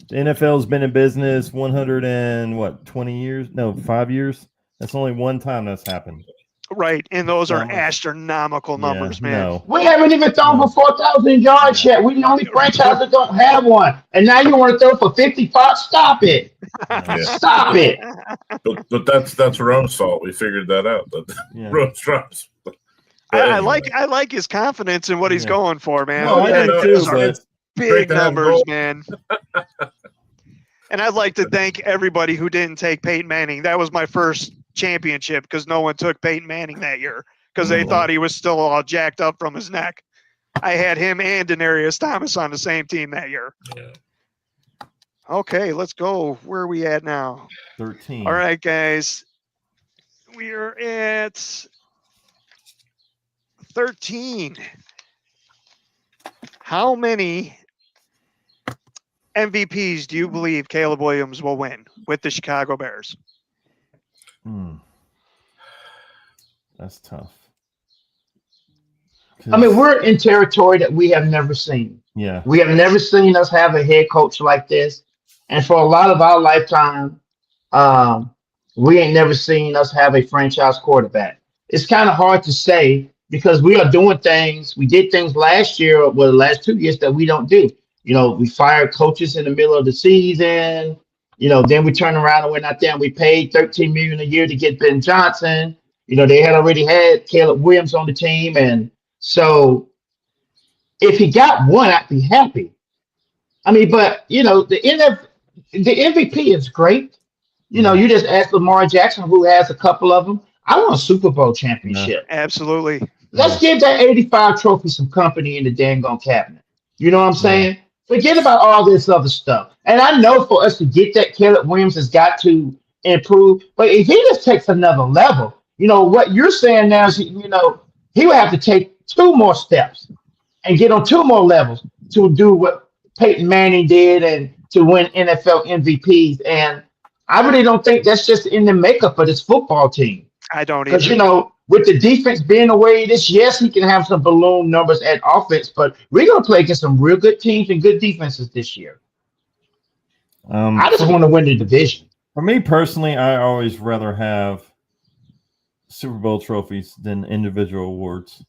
the NFL's been in business 20 years? No, 5 years. That's only one time that's happened. Right, and those are astronomical numbers, man. No. We haven't even thrown for 4,000 yards yet. We're the only franchise that don't have one. And now you want to throw for 55? Stop it. Stop it. But that's Rome's fault. We figured that out. Rome's drops. I like his confidence in what he's going for, man. No, I do too, but big numbers, man. And I'd like to thank everybody who didn't take Peyton Manning. That was my first championship because no one took Peyton Manning that year because they thought he was still all jacked up from his neck. I had him and Denarius Thomas on the same team that year. Yeah. Okay, let's go. Where are we at now? 13. All right, guys. We are at 13. How many MVPs do you believe Caleb Williams will win with the Chicago Bears? That's tough. I mean, we're in territory that we have never seen. Yeah. We have never seen us have a head coach like this. And for a lot of our lifetime, we ain't never seen us have a franchise quarterback. It's kind of hard to say because we are doing things. We did things last year, or the last 2 years that we don't do. You know, we fired coaches in the middle of the season. You know, then we turn around and we're not there. And we paid $13 million a year to get Ben Johnson. You know, they had already had Caleb Williams on the team. And so if he got one, I'd be happy. I mean, but, you know, the MVP is great. You know, you just asked Lamar Jackson, who has a couple of them. I want a Super Bowl championship. Absolutely. Let's give that 85 trophy some company in the dang on cabinet. You know what I'm saying? Forget about all this other stuff. And I know for us to get that, Caleb Williams has got to improve. But if he just takes another level, you know, what you're saying now is, you know, he would have to take 2 more steps and get on 2 more levels to do what Peyton Manning did and to win NFL MVPs. And I really don't think that's just in the makeup of this football team. I don't either. Because, you know, with the defense being the way it is, yes, he can have some balloon numbers at offense, but we're going to play against some real good teams and good defenses this year. I just want to win the division. For me personally, I always rather have Super Bowl trophies than individual awards.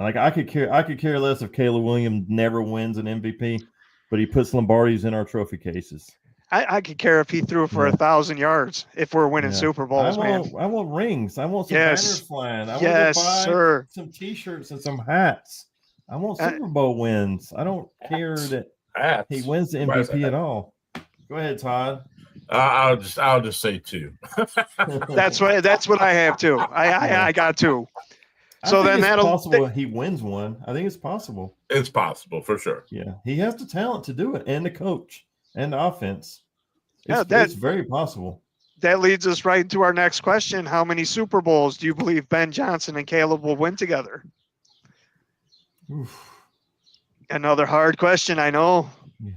Like I could care less if Caleb Williams never wins an MVP, but he puts Lombardis in our trophy cases. I could care if he threw for 1,000 yards if we're winning Super Bowls, man. I want rings. I want some banners flying. I want to buy some T-shirts and some hats. I want Super Bowl wins. I don't care that he wins the MVP at all. Go ahead, Todd. I'll just say 2. That's what I have too. I got 2. So then that'll possible he wins one. I think it's possible. It's possible for sure. Yeah, he has the talent to do it, and the coach. And the offense. It's very possible. That leads us right into our next question. How many Super Bowls do you believe Ben Johnson and Caleb will win together? Oof. Another hard question, I know. Yeah.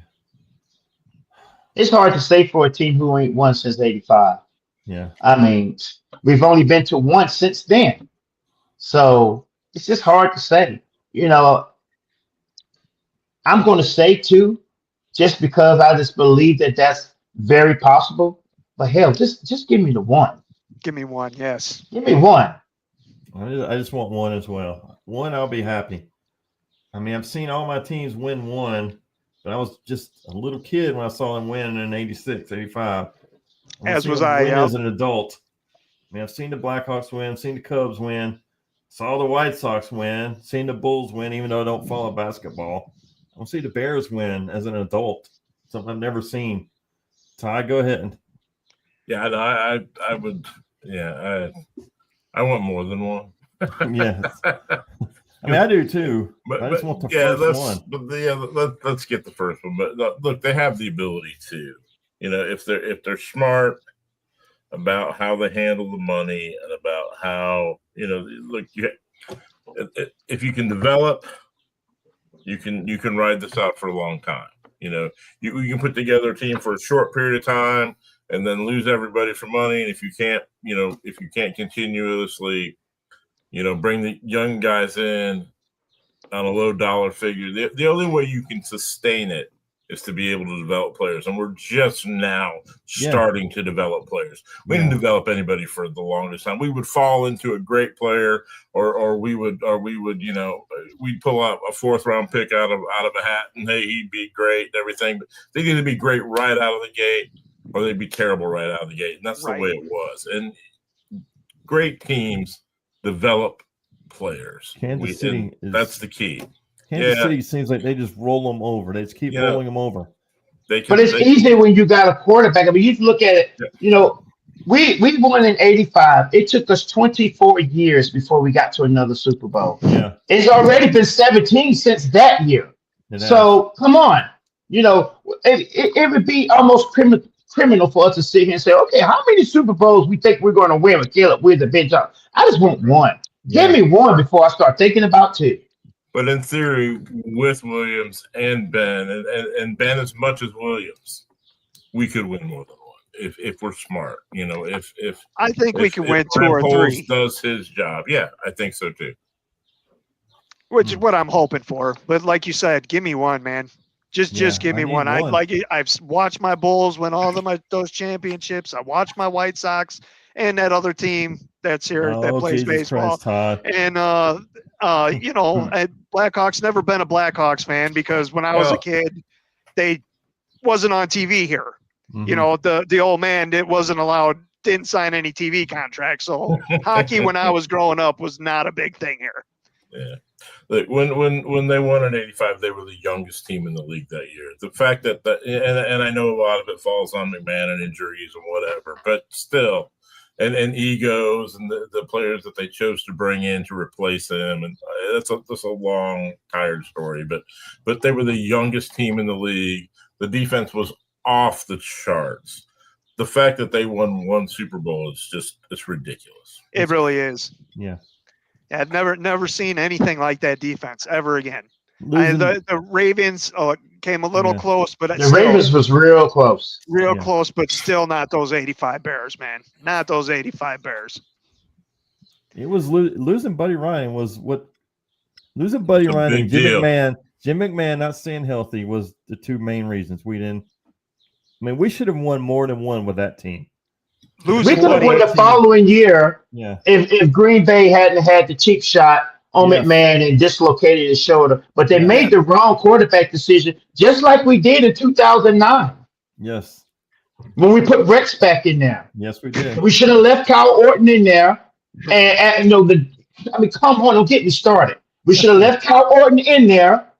It's hard to say for a team who ain't won since 85. Yeah. I mean, we've only been to one since then. So it's just hard to say. You know, I'm going to say 2. Just because I just believe that that's very possible. But hell, just give me the 1. Give me 1, yes. Give me 1. I just want 1 as well. 1, I'll be happy. I mean, I've seen all my teams win 1, but I was just a little kid when I saw them win in 86, 85. As was I, as an adult. I mean, I've seen the Blackhawks win, seen the Cubs win, saw the White Sox win, seen the Bulls win, even though I don't follow basketball. I want to see the Bears win as an adult, something I've never seen. Ty, go ahead. Yeah, I would. Yeah, I want more than 1. Yes. I mean, I do too. But, I just want the yeah, first one. let's get the first one. But look, they have the ability to, if they're smart about how they handle the money and about how look, if you can develop, you can ride this out for a long time. You can put together a team for a short period of time and then lose everybody for money. And if you can't continuously, bring the young guys in on a low dollar figure, the only way you can sustain it is to be able to develop players. And we're just now starting to develop players. We didn't develop anybody for the longest time. We would fall into a great player or we would, we'd pull out a 4th round pick out of a hat and hey, he'd be great and everything. But they'd either be great right out of the gate or they'd be terrible right out of the gate. And that's the way it was. And great teams develop players. Kansas City that's the key. Kansas City seems like they just roll them over. They just keep rolling them over. But it's easy when you got a quarterback. I mean, you look at it, we won in 85. It took us 24 years before we got to another Super Bowl. Yeah. It's already been 17 since that year. So come on. It would be almost criminal for us to sit here and say, okay, how many Super Bowls we think we're going to win with Caleb with the bench up? I just want one. Give me one before I start thinking about 2. But in theory, with Williams and Ben, and Ben as much as Williams, we could win more than one if we're smart. If I think we can win 2 or Poles 3. does his job. Yeah, I think so too. Which is what I'm hoping for. But like you said, give me one, man. Just give me one. I've watched my Bulls win all of those championships. I watched my White Sox and that other team that's here that plays baseball. Christ, and Blackhawks, never been a Blackhawks fan because when I was a kid, they wasn't on TV here. Mm-hmm. The old man didn't sign any TV contracts. So hockey when I was growing up was not a big thing here. Yeah. Like when they won in 85, they were the youngest team in the league that year. The fact that and I know a lot of it falls on McMahon and injuries and whatever, but still, and egos and the players that they chose to bring in to replace him, and that's a long, tired story. But they were the youngest team in the league. The defense was off the charts. The fact that they won one Super Bowl it's ridiculous. It really is. Yeah. I've never seen anything like that defense ever again. The Ravens came a little close, but the Ravens was real close. Close, but still not those 85 Bears, man. Not those 85 Bears. It was losing Buddy Ryan was what losing Buddy Ryan and Jim McMahon not staying healthy was the 2 main reasons we didn't. I mean, we should have won more than one with that team. We could have won the following year if Green Bay hadn't had the cheap shot on McMahon and dislocated his shoulder. But they made the wrong quarterback decision, just like we did in 2009. Yes. When we put Rex back in there. Yes, we did. We should have left Kyle Orton in there. And come on, don't get me started. We should have left Kyle Orton in there,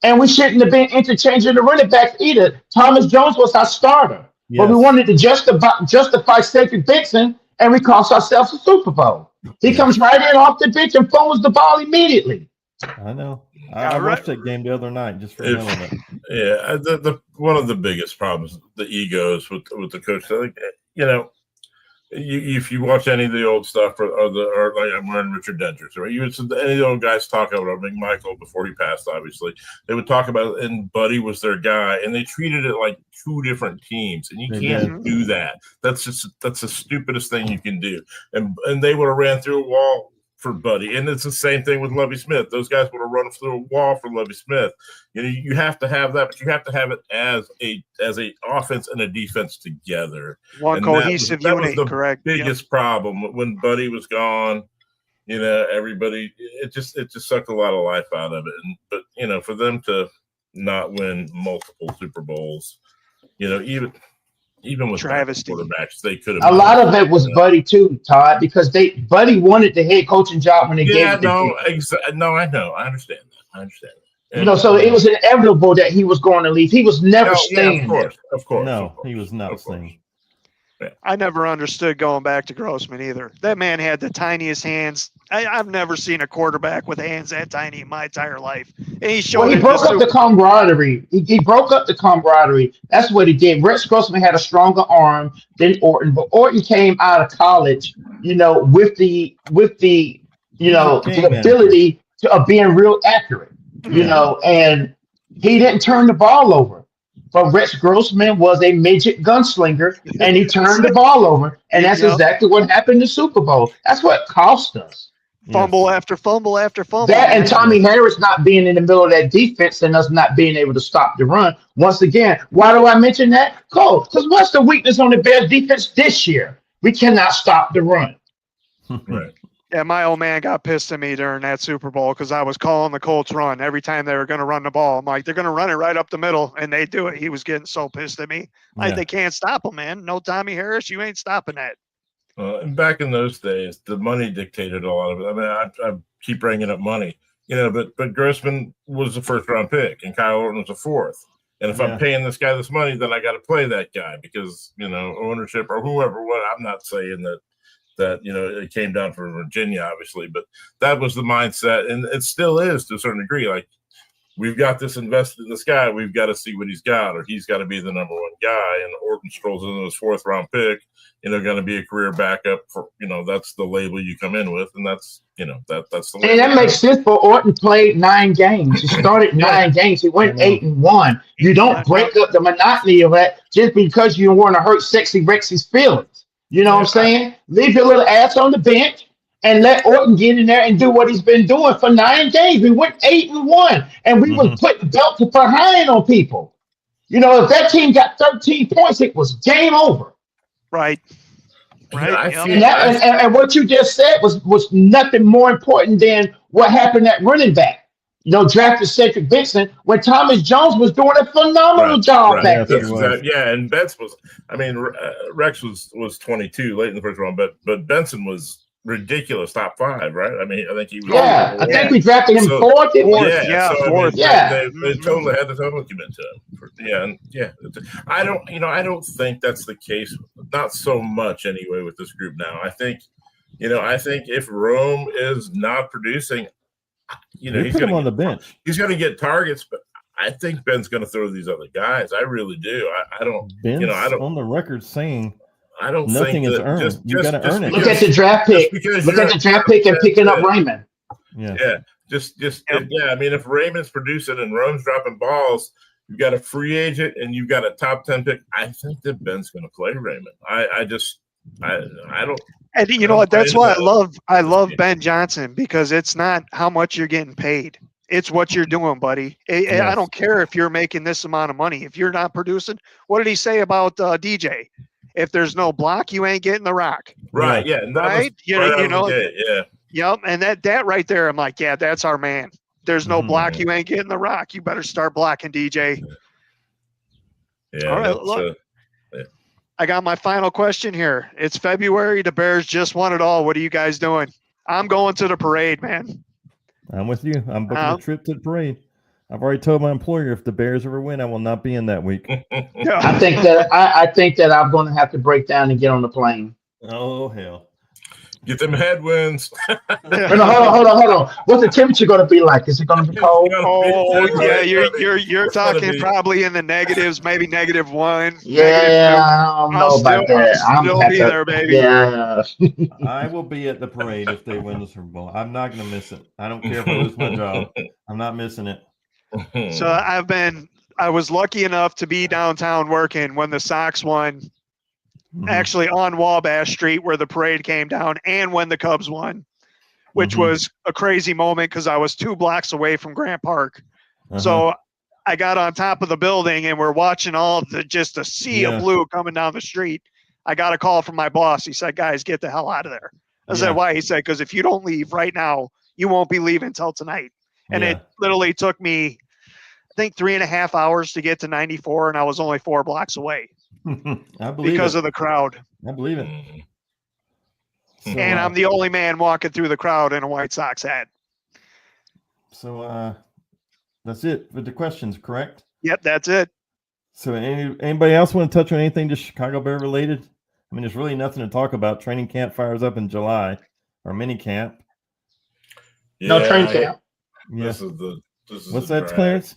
and we shouldn't have been interchanging the running backs either. Thomas Jones was our starter. But we wanted to justify Cedric Benson, and we cost ourselves a Super Bowl. He comes right in off the bench and fumbles the ball immediately. I know. I watched that game the other night just for a minute. Yeah, the one of the biggest problems, the egos with the coach. Like, if you watch any of the old stuff, or like I'm wearing Richard Denters, right? You would any of the old guys talk about McMichael before he passed. Obviously, they would talk about it, and Buddy was their guy, and they treated it like 2 different teams, and you can't do that. That's the stupidest thing you can do. And they would have ran through a wall for Buddy, and it's the same thing with Lovie Smith. Those guys would have run through a wall for Lovie Smith. You have to have that, but you have to have it as a offense and a defense together. One cohesive unit, was the correct? Biggest problem when Buddy was gone. Everybody it just sucked a lot of life out of it. But for them to not win multiple Super Bowls, even with quarterbacks, they could have. A lot of it was Buddy too, Todd, because Buddy wanted the head coaching job when they gave it to him. No, I know. I understand that. And, so it was inevitable that he was going to leave. He was never staying. Of course. No, he was not staying. I never understood going back to Grossman either. That man had the tiniest hands. I've never seen a quarterback with hands that tiny in my entire life. And he showed Well, he it in broke the up the Super- camaraderie. He broke up the camaraderie. That's what he did. Rex Grossman had a stronger arm than Orton, but Orton came out of college, with the He's a the game manager. ability of being real accurate, Yeah. and he didn't turn the ball over. But Rex Grossman was a midget gunslinger, and he turned the ball over, and that's Yep. exactly what happened in the Super Bowl. That's what cost us. fumble Yes. after fumble after fumble. That and man. Tommy Harris not being in the middle of that defense and us not being able to stop the run. Once again, why do I mention that? Cole, because what's the weakness on the Bears defense this year? We cannot stop the run. Right. Yeah, my old man got pissed at me during that Super Bowl because I was calling the Colts run every time they were going to run the ball. I'm like, they're going to run it right up the middle, and they do it. He was getting so pissed at me. Like, Yeah. they can't stop him, man. No Tommy Harris, you ain't stopping that. And back in those days, the money dictated a lot of it. I mean, I keep bringing up money, but Grossman was a first round pick, and Kyle Orton was a fourth. And if Yeah. I'm paying this guy this money, then I got to play that guy because ownership or whoever. What I'm not saying that it came down from Virginia, obviously, but that was the mindset, and it still is to a certain degree. Like, we've got this invested in this guy, we've got to see what he's got, or he's got to be the number one guy. And Orton strolls into his fourth round pick, going to be a career backup for that's the label you come in with, and that's that's the And that makes sense for Orton played 9 games. He started 9 games. He went 8-1. You don't break up the monotony of that just because you want to hurt sexy Rex's feelings. You know what I'm saying? Leave your little ass on the bench and let Orton get in there and do what he's been doing for 9 games. We went 8-1, and we was putting belt behind on people. If that team got 13 points, it was game over. Right. Right. I Yep. feel- And what you just said was nothing more important than what happened at running back. Drafted Cedric Benson when Thomas Jones was doing a phenomenal job back there. And Benson was. I mean, Rex was 22 late in the first round, but Benson was ridiculous, top 5, right? I mean, I think he was. Yeah, I think we drafted him So- fourth. Yeah, so, fourth. They totally had the total commit to him. I don't think that's the case. Not so much anyway with this group now. I think if Rome is not producing, They he's put him going on the bench. He's going to get targets, but I think Ben's going to throw these other guys. I really do. I don't. Ben's I don't. on the record saying I don't nothing think is that earned. You got to earn it. Look at the draft pick. Look at the draft pick and picking up Raymond. Yeah. I mean, if Raymond's producing and Rome's dropping balls, you've got a free agent and you've got a top 10 pick. I think that Ben's going to play Raymond. I don't. And you know what? That's why I love Ben Johnson, because it's not how much you're getting paid. It's what you're doing, buddy. I don't care if you're making this amount of money. If you're not producing, what did he say about DJ? If there's no block, you ain't getting the rock. Right. Yeah. And right. Yeah. Yep. And that right there, I'm like, yeah, that's our man. There's no block, you ain't getting the rock. You better start blocking, DJ. Yeah. All right. Look, I got my final question here. It's February. The Bears just won it all. What are you guys doing? I'm going to the parade, man. I'm with you. I'm booking a trip to the parade. I've already told my employer if the Bears ever win, I will not be in that week. I think that I'm going to have to break down and get on the plane. Oh hell! Get them headwinds. Hold on. What's the temperature going to be like? Is it going to be cold? Oh yeah, you're talking probably in the negatives, maybe -1. Yeah, I don't know about that. I'll still be there, baby. Yeah. I will be at the parade if they win the Super Bowl. I'm not going to miss it. I don't care if I lose my job. I'm not missing it. So I was lucky enough to be downtown working when the Sox won, actually on Wabash Street where the parade came down, and when the Cubs won, which was a crazy moment because I was 2 blocks away from Grant Park. So I got on top of the building and we're watching all of just a sea of blue coming down the street. I got a call from my boss. He said, guys, get the hell out of there. I said, why? He said, because if you don't leave right now, you won't be leaving until tonight. And it literally took me, I think, 3.5 hours to get to 94, and I was only 4 blocks away. I believe because of the crowd. I believe it. So, and I'm the only man walking through the crowd in a White Sox hat. So that's it for the questions, correct? Yep, that's it. So anybody else want to touch on anything just Chicago Bear related? I mean, there's really nothing to talk about. Training camp fires up in July, or mini camp. No training Yeah, camp. Yeah. this is What's a that, drag. Clarence?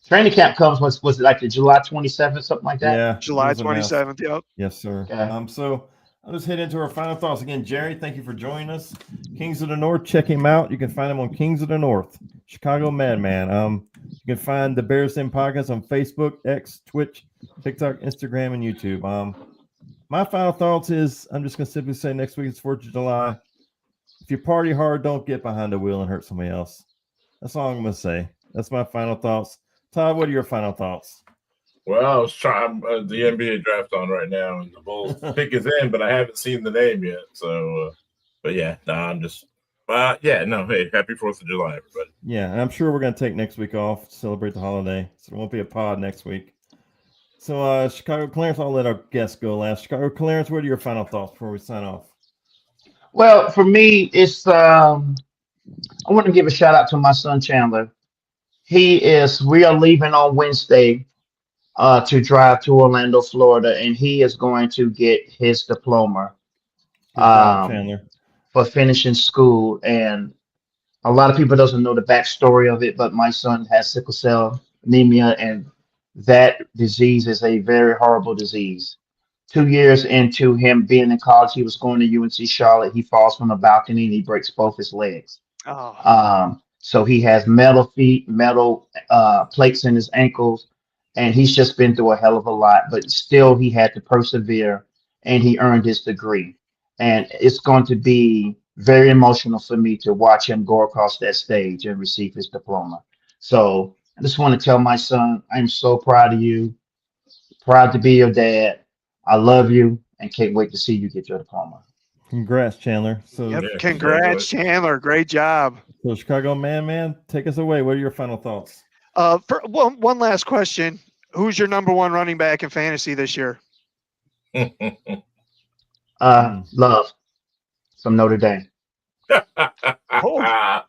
Training camp comes was it like the July 27th, something like that? Yeah. it July was announced. 27th. Yep. Yes, sir. Okay. So I'll just head into our final thoughts again. Jerry, thank you for joining us. Kings of the North, check him out. You can find him on Kings of the North, Chicago Madman. You can find the Bears Den podcast on Facebook, X, Twitch, TikTok, Instagram, and YouTube. My final thoughts is I'm just gonna simply say next week is 4th of July. If you party hard, don't get behind the wheel and hurt somebody else. That's all I'm gonna say. That's my final thoughts. Todd, what are your final thoughts? Well, I was trying the NBA draft on right now, and the Bulls pick is in, but I haven't seen the name yet. So, but yeah, no, I'm just, yeah, no, hey, happy 4th of July, everybody. Yeah, and I'm sure we're going to take next week off to celebrate the holiday, so there won't be a pod next week. So, Chicago Clarence, I'll let our guests go last. Chicago Clarence, what are your final thoughts before we sign off? Well, for me, it's I want to give a shout out to my son Chandler. We are leaving on Wednesday to drive to Orlando, Florida, and he is going to get his diploma Good job, Chandler. for finishing school. And a lot of people doesn't know the backstory of it, but my son has sickle cell anemia, and that disease is a very horrible disease. 2 years into him being in college, he was going to UNC Charlotte. He falls from a balcony and he breaks both his legs. Oh, So he has metal feet, metal plates in his ankles, and he's just been through a hell of a lot, but still he had to persevere and he earned his degree. And it's going to be very emotional for me to watch him go across that stage and receive his diploma. So I just want to tell my son, I'm so proud of you, proud to be your dad. I love you and can't wait to see you get your diploma. Congrats, Chandler. So, yep. Yeah, Congrats, congratulations. Chandler. Great job. so Chicago Man, take us away. What are your final thoughts? For one last question. Who's your number one running back in fantasy this year? Love from Notre Dame. I'm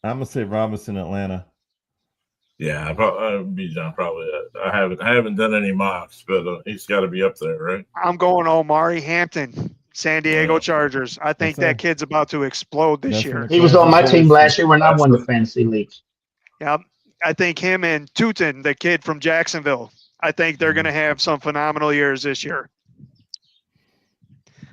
going to say Robinson, Atlanta. Yeah, Bijan probably. I haven't done any mocks, but he's got to be up there, right? I'm going Omari Hampton, San Diego Yeah. Chargers. I think Yes, sir. that kid's about to explode this That's year. what He was on my team last year when I won the fantasy league. Yeah, I think him and Tootin, the kid from Jacksonville, I think they're going to have some phenomenal years this year.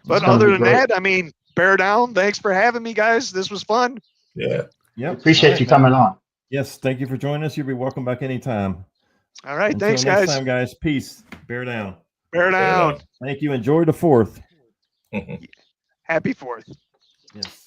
But gonna other be than great. that, I mean, bear down. Thanks for having me, guys. This was fun. Yeah. Yep. Appreciate All right, you man. coming on. Yes, thank you for joining us. You'll be welcome back anytime. All right. Until Thanks, next guys. time, guys. Peace. Bear down. Bear down. Thank you. Enjoy the 4th. Happy 4th. Yes.